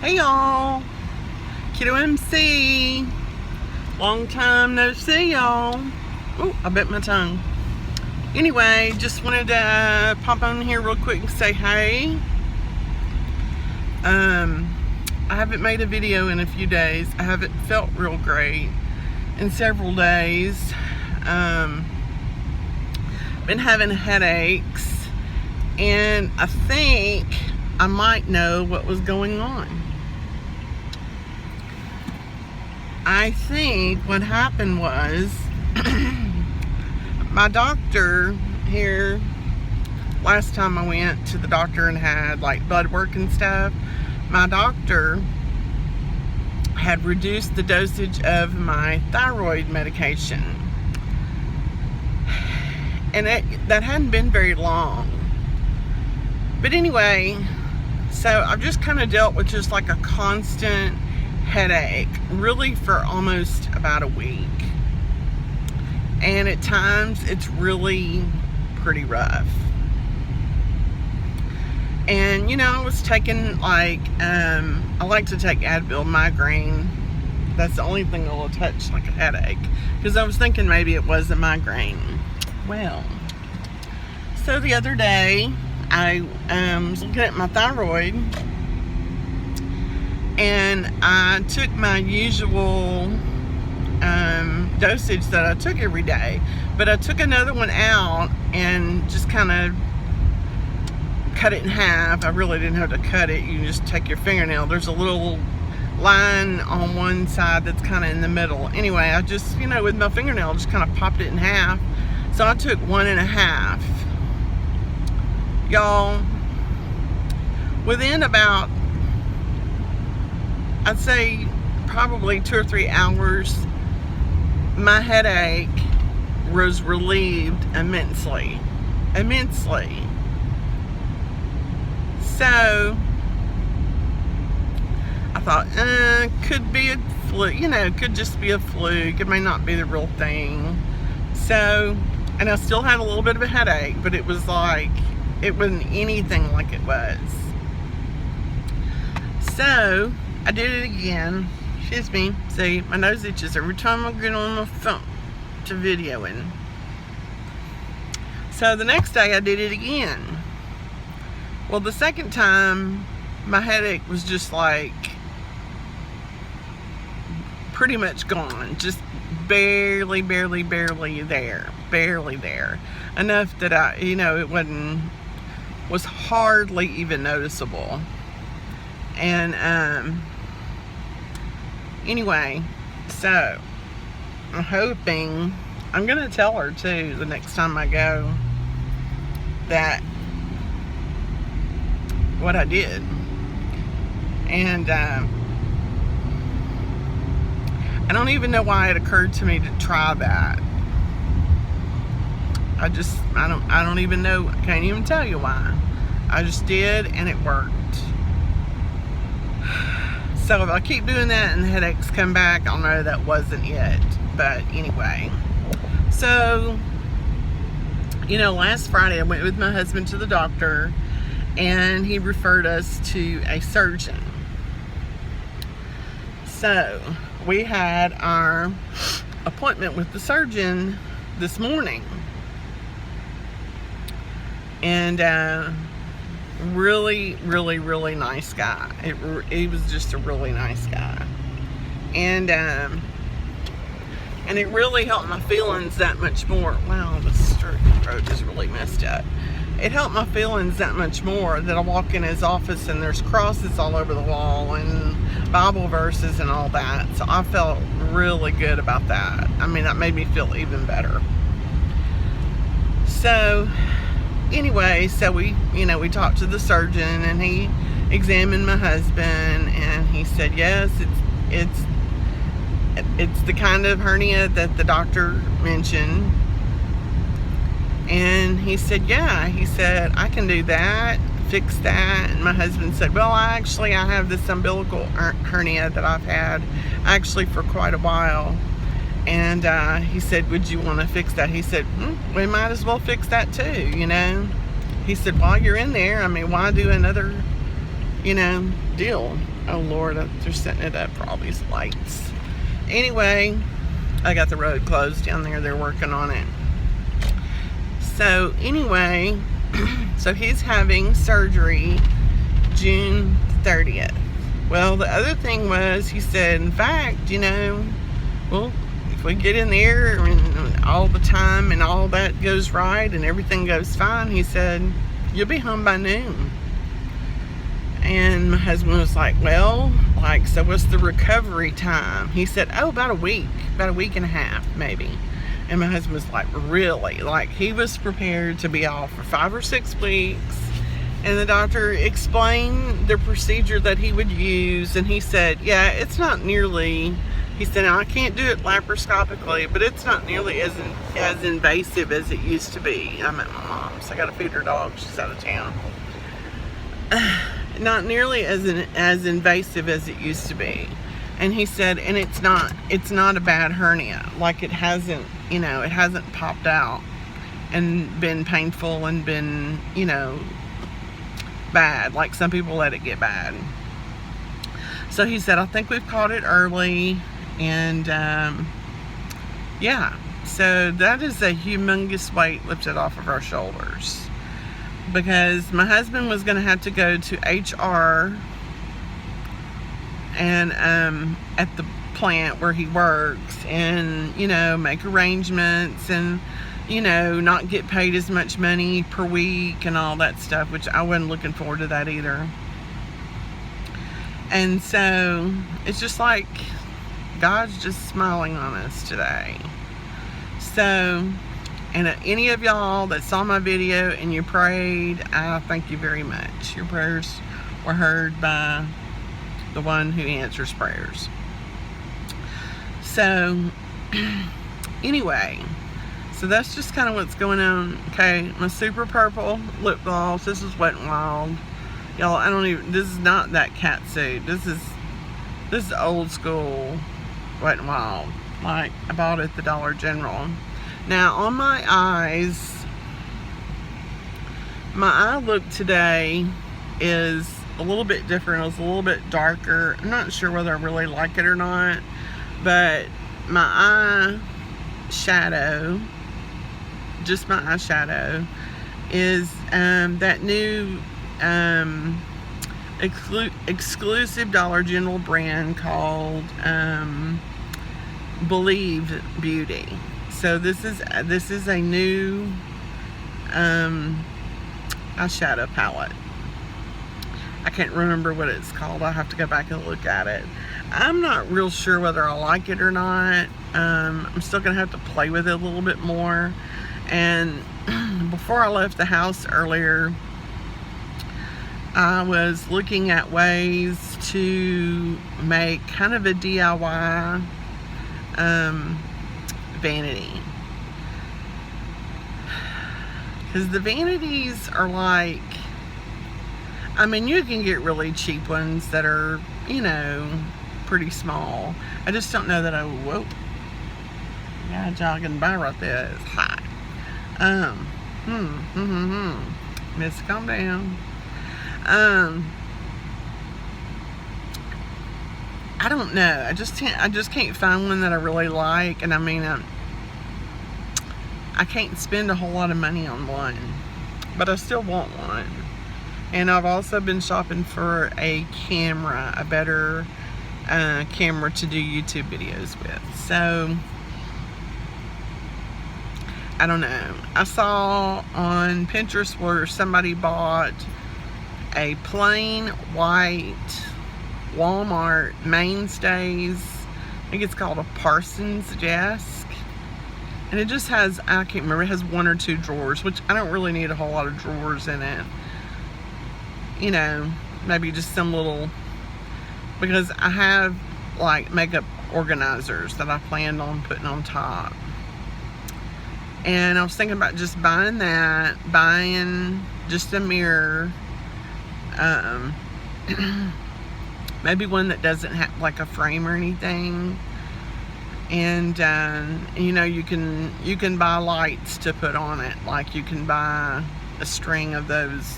Hey y'all, Kiddo MC. Long time no see y'all. Oh, I bit my tongue. Anyway, just wanted to pop on here real quick and say hey. I haven't made a video in a few days. I haven't felt real great in several days. Been having headaches, and I think I might know what was going on. I think what happened was my doctor here, last time I went to the doctor and had like blood work and stuff, my doctor had reduced the dosage of my thyroid medication, and that hadn't been very long. But anyway, so I've just kind of dealt with just like a constant headache really for almost about a week, and at times it's really pretty rough. And you know, I was taking like I like to take Advil migraine. That's the only thing that will touch like a headache, because I was thinking maybe it was a migraine. Well, so the other day I was looking at my thyroid, and I took my usual dosage that I took every day, but I took another one out and just kind of cut it in half. I really didn't have to cut it. You can just take your fingernail. There's a little line on one side that's kind of in the middle. Anyway, I just, you know, with my fingernail, just kind of popped it in half. So I took 1.5. Y'all, within about, I'd say probably 2 or 3 hours, my headache was relieved immensely. So I thought, could be a fluke, you know, could just be a fluke. It may not be the real thing. So, and I still had a little bit of a headache, but it was like, it wasn't anything like it was. So I did it again. Excuse me. See, my nose itches every time I get on my phone to videoing. So the next day I did it again. Well, the second time my headache was just like pretty much gone. Just barely there. Barely there. Enough that I, you know, it was hardly even noticeable. And anyway, so I'm hoping, I'm gonna tell her too the next time I go that what I did. And I don't even know why it occurred to me to try that. I don't even know. I can't even tell you why. I just did, and it worked. So if I keep doing that and the headaches come back, I'll know that wasn't it. But anyway, so, you know, last Friday I went with my husband to the doctor, and he referred us to a surgeon. So we had our appointment with the surgeon this morning, and really nice guy. He was just a really nice guy, and it really helped my feelings that much more. Wow, the road is really messed up. It helped my feelings that much more that I walk in his office and there's crosses all over the wall and Bible verses and all that. So I felt really good about that. I mean, that made me feel even better. So anyway, so we talked to the surgeon, and he examined my husband, and he said, yes, it's the kind of hernia that the doctor mentioned. And he said, yeah, he said, I can do that, fix that. And my husband said, well, I have this umbilical hernia that I've had actually for quite a while. And he said, would you want to fix that? He said, we might as well fix that too, you know. He said, while you're in there, I mean, why do another, deal? Oh Lord, they're setting it up for all these lights. Anyway, I got the road closed down there. They're working on it. So anyway, so he's having surgery June 30th. Well, the other thing was, he said, in fact, you know, well, if we get in there and all the time and all that goes right and everything goes fine, he said, you'll be home by noon. And my husband was like, well, like, so what's the recovery time? He said, oh, about a week and a half, maybe. And my husband was like, really? Like, he was prepared to be off for 5 or 6 weeks. And the doctor explained the procedure that he would use. And he said, yeah, it's not nearly, he said, now, I can't do it laparoscopically, but it's not nearly as invasive as it used to be. I'm at my mom's. I got to feed her dog. She's out of town. Not nearly as invasive as it used to be. And he said, and it's not a bad hernia. Like, it hasn't, you know, it hasn't popped out and been painful and been, you know, bad. Like, some people let it get bad. So he said, I think we've caught it early. And yeah, so that is a humongous weight lifted off of our shoulders. Because my husband was going to have to go to HR and at the plant where he works, and, you know, make arrangements and, you know, not get paid as much money per week and all that stuff, which I wasn't looking forward to that either. And so it's just like God's just smiling on us today. So, and any of y'all that saw my video and you prayed, I thank you very much. Your prayers were heard by the one who answers prayers. So, anyway, so that's just kind of what's going on. Okay, my super purple lip gloss. This is Wet n Wild. Y'all, I don't even, this is not that cat suit. This is old school Wet n Wild. Like, I bought it at the Dollar General. Now, on my eyes, my eye look today is a little bit different. It's a little bit darker. I'm not sure whether I really like it or not, but my eye shadow, just my eyeshadow, is that new exclusive Dollar General brand called Believe Beauty. So this is a new eyeshadow palette. I can't remember what it's called. I'll have to go back and look at it. I'm not real sure whether I like it or not. I'm still gonna have to play with it a little bit more. And before I left the house earlier, I was looking at ways to make kind of a DIY vanity, because the vanities are like, I mean, you can get really cheap ones that are, you know, pretty small. I just don't know that I, whoa, yeah, jogging by right there. It's hot. Miss, calm down. I don't know. I just can't find one that I really like. And I mean, I can't spend a whole lot of money on one, but I still want one. And I've also been shopping for a camera, a better camera to do YouTube videos with. So, I don't know. I saw on Pinterest where somebody bought a plain white Walmart Mainstays, I think it's called a Parsons desk, and it just has, I can't remember, it has 1 or 2 drawers, which I don't really need a whole lot of drawers in it, you know, maybe just some little, because I have like makeup organizers that I planned on putting on top. And I was thinking about just buying that, buying just a mirror, maybe one that doesn't have like a frame or anything. And you know, you can buy lights to put on it. Like, you can buy a string of those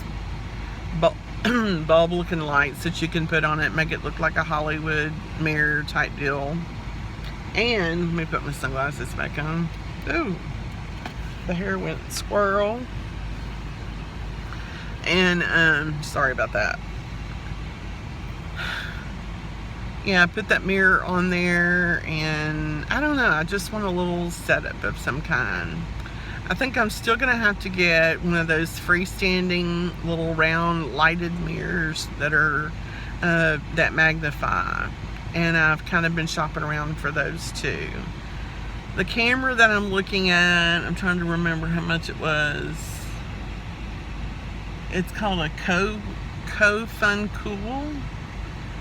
bulb looking lights that you can put on it, make it look like a Hollywood mirror type deal. And let me put my sunglasses back on. Ooh, the hair went squirrel. And sorry about that. Yeah, I put that mirror on there, and I don't know, I just want a little setup of some kind. I think I'm still gonna have to get one of those freestanding little round lighted mirrors that are that magnify, and I've kind of been shopping around for those too. The camera that I'm looking at, I'm trying to remember how much it was. It's called a Fun Cool.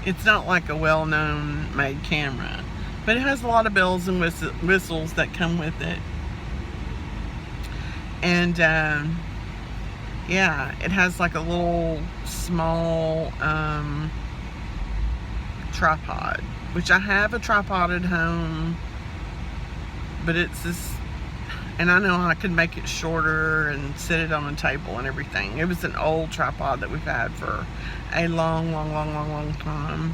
It's not like a well-known made camera, but it has a lot of bells and whistles that come with it. And yeah, it has like a little small tripod, which I have a tripod at home, but it's this, and I know I could make it shorter and set it on a table and everything. It was an old tripod that we've had for a long time.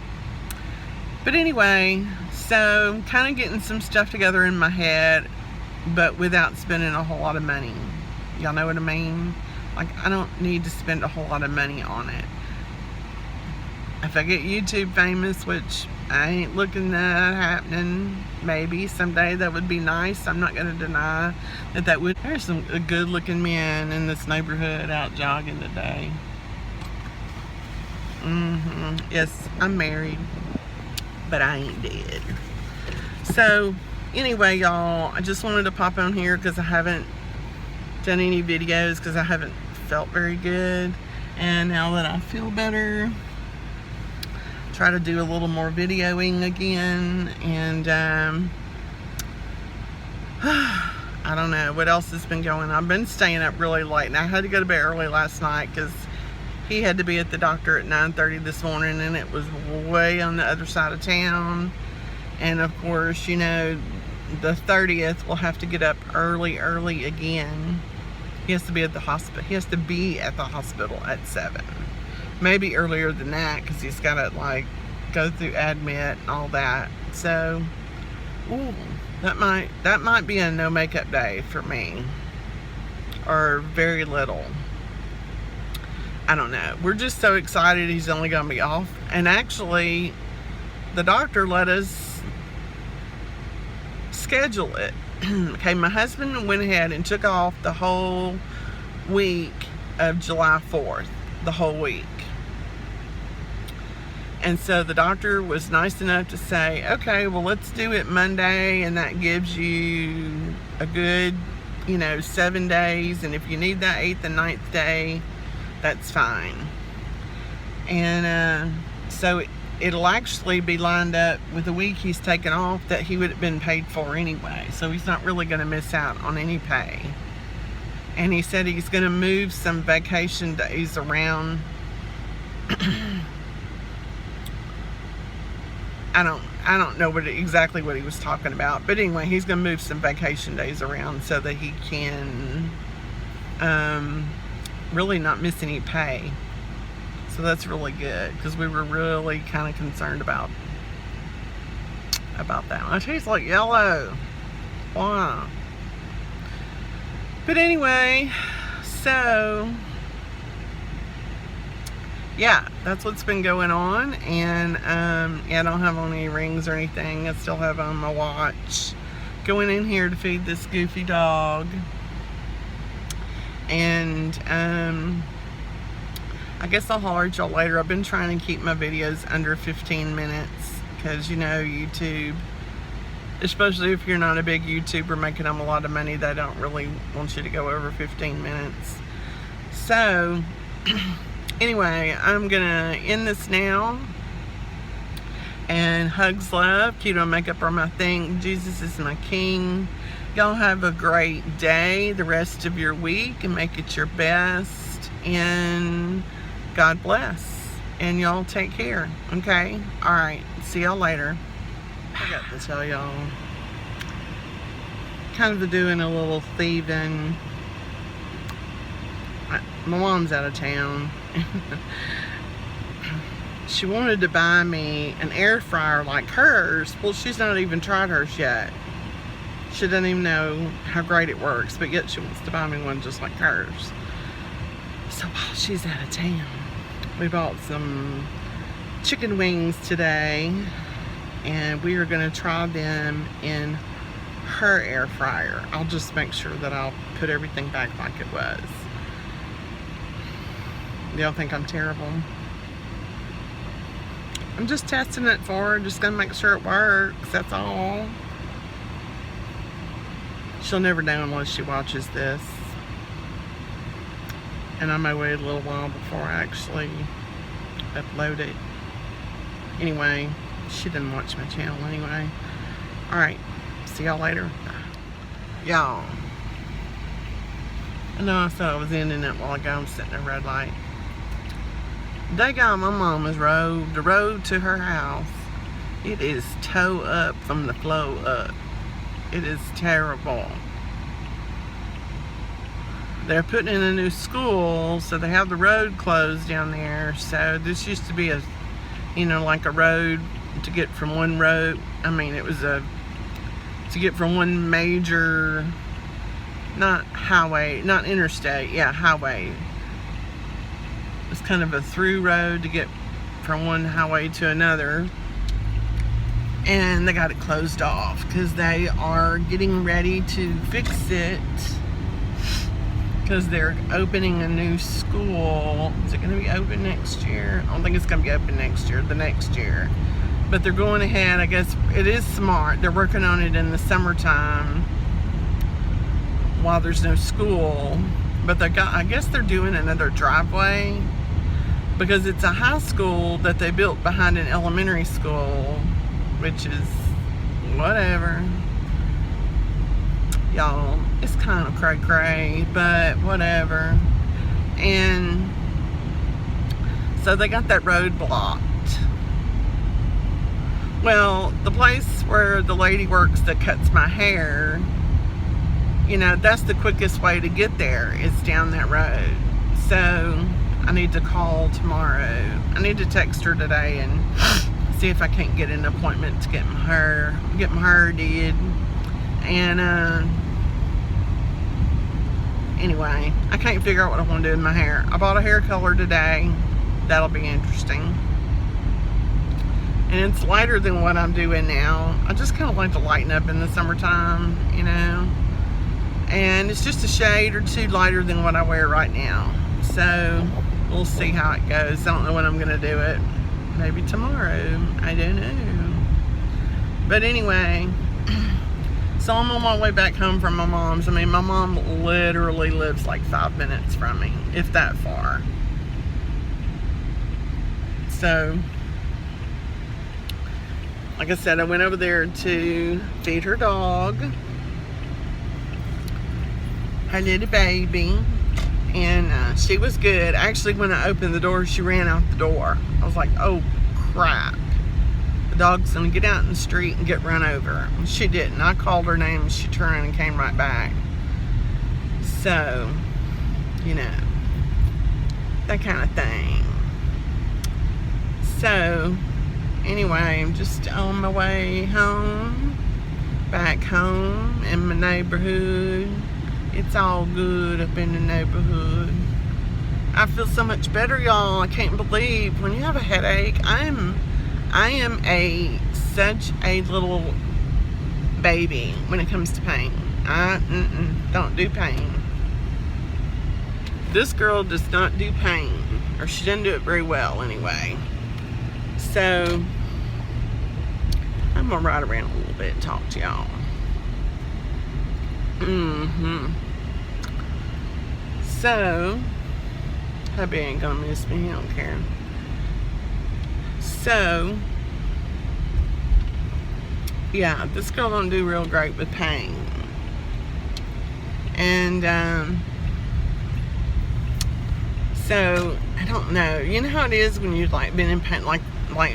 But anyway, so I'm kind of getting some stuff together in my head, but without spending a whole lot of money. Y'all know what I mean? Like, I don't need to spend a whole lot of money on it. If I get YouTube famous, which I ain't looking at happening, maybe someday that would be nice. I'm not going to deny that that would. There's some good looking men in this neighborhood out jogging today. Yes, I'm married, but I ain't dead. So anyway, y'all, I just wanted to pop on here because I haven't done any videos because I haven't felt very good, and now that I feel better, try to do a little more videoing again. And I don't know what else has been going on. I've been staying up really late, and I had to go to bed early last night because he had to be at the doctor at 9:30 this morning, and it was way on the other side of town. And of course, you know, the 30th we'll have to get up early again. He has to be at the hospital. He has to be at the hospital at 7. Maybe earlier than that, because he's got to like go through admit and all that. So, ooh, that might be a no makeup day for me, or very little. I don't know. We're just so excited he's only going to be off. And actually, the doctor let us schedule it. Okay, my husband went ahead and took off the whole week of July 4th. The whole week. And so the doctor was nice enough to say, okay, well, let's do it Monday, and that gives you a good, 7 days. And if you need that 8th and 9th day, that's fine. And so it'll actually be lined up with the week he's taken off that he would have been paid for anyway. So he's not really going to miss out on any pay. And he said he's going to move some vacation days around. I don't know exactly what he was talking about, but anyway, he's going to move some vacation days around so that he can really not miss any pay. So that's really good, because we were really kind of concerned about that. My tastes like yellow. Wow. But anyway, so yeah, that's what's been going on. And yeah, I don't have on any rings or anything. I still have on my watch. Going in here to feed this goofy dog. And I guess I'll holler at y'all later. I've been trying to keep my videos under 15 minutes because, YouTube, especially if you're not a big YouTuber making them a lot of money, they don't really want you to go over 15 minutes. So anyway, I'm gonna end this now. And hugs, love, keto and makeup are my thing. Jesus is my king. Y'all have a great day, the rest of your week, and make it your best. And God bless. And y'all take care, okay? All right, see y'all later. I got to tell y'all, kind of doing a little thieving. My mom's out of town. she wanted to buy me an air fryer like hers. Well, she's not even tried hers yet. She doesn't even know how great it works, but yet she wants to buy me one just like hers. So while she's out of town, we bought some chicken wings today, and we are going to try them in her air fryer. I'll just make sure that I'll put everything back like it was. Y'all think I'm terrible? I'm just testing it for her, just gonna make sure it works, that's all. She'll never know unless she watches this. And I may wait a little while before I actually upload it. Anyway, she didn't watch my channel anyway. Alright, see y'all later. Y'all, I know I said I was ending it while ago. I'm sitting at a red light. Daggone my mama's road, the road to her house, it is toe up from the flow up. It is terrible. They're putting in a new school, so they have the road closed down there. So this used to be a, you know, like a road to get from one road. I mean, it was a, to get from one major, not highway, not interstate, yeah, highway. It's kind of a through road to get from one highway to another. And they got it closed off because they are getting ready to fix it, because they're opening a new school. Is it going to be open next year? I don't think it's going to be open next year, the next year. But they're going ahead. I guess it is smart. They're working on it in the summertime while there's no school. But they got, I guess they're doing another driveway, because it's a high school that they built behind an elementary school, which is whatever. Y'all, it's kind of cray-cray, but whatever. And so they got that road blocked. Well, the place where the lady works that cuts my hair, you know, that's the quickest way to get there, is down that road. So I need to call tomorrow. I need to text her today and see if I can't get an appointment to get my hair did. And anyway, I can't figure out what I want to do with my hair. I bought a hair color today. That'll be interesting. And it's lighter than what I'm doing now. I just kind of like to lighten up in the summertime, you know. And it's just a shade or two lighter than what I wear right now. So we'll see how it goes. I don't know when I'm going to do it. Maybe tomorrow. I don't know. But anyway, so I'm on my way back home from my mom's. I mean, my mom literally lives like 5 minutes from me, if that far. So, like I said, I went over there to feed her dog, her little baby, and she was good. Actually, when I opened the door, she ran out the door. I was like, oh crap, the dog's gonna get out in the street and get run over. And she didn't. I called her name and she turned and came right back. So, you know, that kind of thing. So anyway, I'm just on my way home, back home in my neighborhood. It's all good up in the neighborhood. I feel so much better, y'all. I can't believe, when you have a headache, I am such a little baby when it comes to pain. I don't do pain. This girl does not do pain, or she doesn't do it very well anyway. So I'm gonna ride around a little bit and talk to y'all. So hubby ain't gonna miss me, he don't care. So yeah, this girl don't do real great with pain. And so I don't know. You know how it is when you've like been in pain, like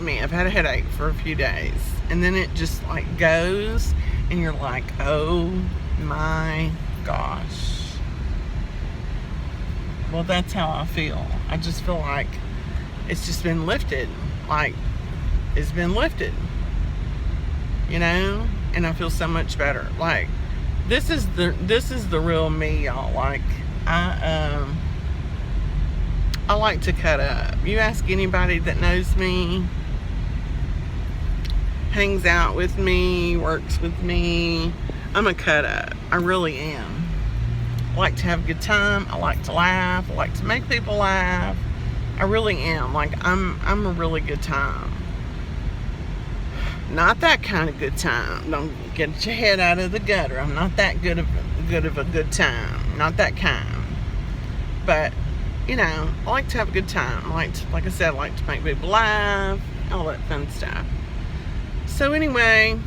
me. I've had a headache for a few days, and then it just like goes, and you're like, oh my gosh. Well, that's how I feel. I just feel like it's just been lifted. like, it's been lifted, you know, and I feel so much better. Like, this is the real me, y'all. Like, I like to cut up. You ask anybody that knows me, hangs out with me, works with me, I'm a cut up. I really am. I like to have a good time. I like to laugh. I like to make people laugh. I really am. Like, I'm a really good time. Not that kind of good time. Don't get your head out of the gutter. I'm not that good of a good time. Not that kind. But, you know, I like to have a good time. I like I said, I like to make people laugh, all that fun stuff. So anyway,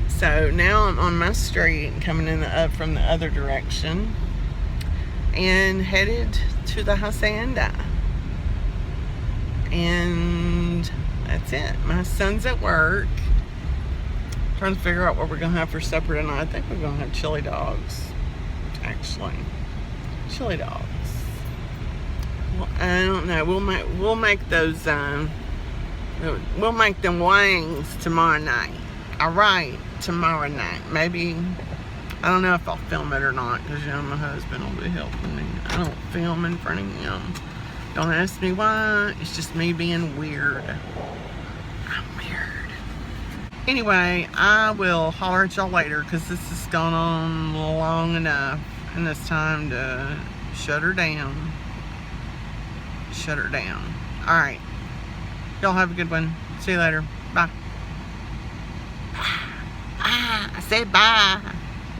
so now I'm on my street, coming in from the other direction, and headed to the hacienda. And that's it. My son's at work. Trying to figure out what we're gonna have for supper tonight. I think we're gonna have chili dogs. Actually, chili dogs. Well, I don't know. We'll make those. We'll make them wings tomorrow night. All right, tomorrow night. Maybe. I don't know if I'll film it or not, because you know my husband will be helping me. I don't film in front of him. Don't ask me why. It's just me being weird. I'm weird. Anyway, I will holler at y'all later, because this has gone on long enough, and it's time to shut her down. Shut her down. All right. Y'all have a good one. See you later. Bye. I said bye.